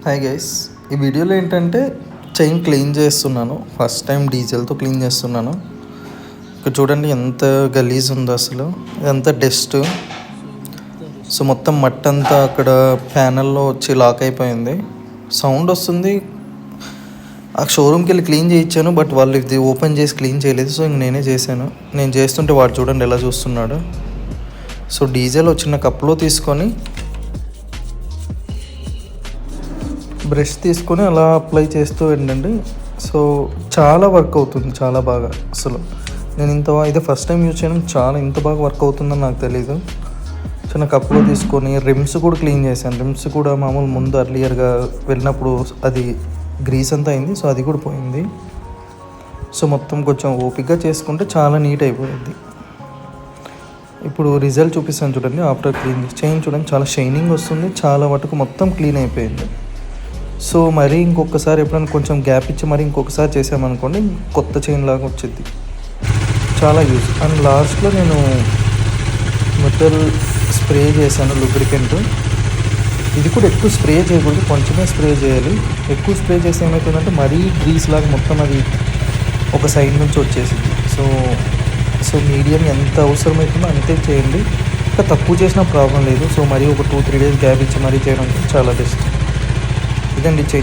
Hi guys, ఈ వీడియోలో ఏంటంటే చైన్ క్లీన్ చేస్తున్నాను. ఫస్ట్ టైం డీజిల్తో క్లీన్ చేస్తున్నాను. ఇక్కడ చూడండి ఎంత గలీజ్ ఉందో అసలు, ఇదంతా డస్ట్. సో మొత్తం మట్టి అంతా అక్కడ ప్యానల్లో వచ్చి లాక్ అయిపోయింది. సౌండ్ వస్తుంది. ఆ షోరూమ్కి వెళ్ళి క్లీన్ చేయించాను, బట్ వాళ్ళు ఇది ఓపెన్ చేసి క్లీన్ చేయలేదు. సో ఇంక నేనే చేశాను. నేను చేస్తుంటే వాడు చూడండి ఎలా చూస్తున్నాడు. సో డీజిల్ చిన్న కప్లో తీసుకొని బ్రష్ తీసుకొని అలా అప్లై చేస్తూ వెళ్ళండి. సో చాలా వర్క్ అవుతుంది, చాలా బాగా. అసలు నేను ఇదే ఫస్ట్ టైం యూజ్ చేయడం. ఇంత బాగా వర్క్ అవుతుందని నాకు తెలీదు. చిన్న కప్లో తీసుకొని రిమ్స్ కూడా క్లీన్ చేశాను. రిమ్స్ కూడా మామూలు ముందు అర్లియర్గా వెళ్ళినప్పుడు అది గ్రీస్ అంతా అయింది. సో అది కూడా పోయింది. సో మొత్తం కొంచెం ఓపికగా చేసుకుంటే చాలా నీట్ అయిపోయింది. ఇప్పుడు రిజల్ట్ చూపిస్తాను చూడండి. ఆఫ్టర్ క్లీన్ చైన్ చూడండి, చాలా షైనింగ్ వస్తుంది. చాలా మటుకు మొత్తం క్లీన్ అయిపోయింది. సో మరీ ఇంకొకసారి ఎప్పుడైనా కొంచెం గ్యాప్ ఇచ్చి మరి ఇంకొకసారి చేసామనుకోండి, కొత్త చైన్ లాగా వచ్చింది. చాలా యూజ్. అండ్ లాస్ట్లో నేను మెటల్ స్ప్రే చేశాను, లూబ్రికెంట్. ఇది కూడా ఎక్కువ స్ప్రే చేయకూడదు, కొంచెమే స్ప్రే చేయాలి. ఎక్కువ స్ప్రే చేస్తే ఏమవుతుందంటే మరీ గ్రీస్ లాగా మొత్తం అది ఒక సైడ్ నుంచి వచ్చేసింది. సో మీడియం ఎంత అవసరమవుతుందో అంతే చేయండి. ఇంకా తక్కువ చేసినా ప్రాబ్లం లేదు. సో మరీ ఒక 2-3 డేస్ గ్యాప్ ఇచ్చి మరీ చేయడం చాలా బెస్ట్. ఇదండి చైన్.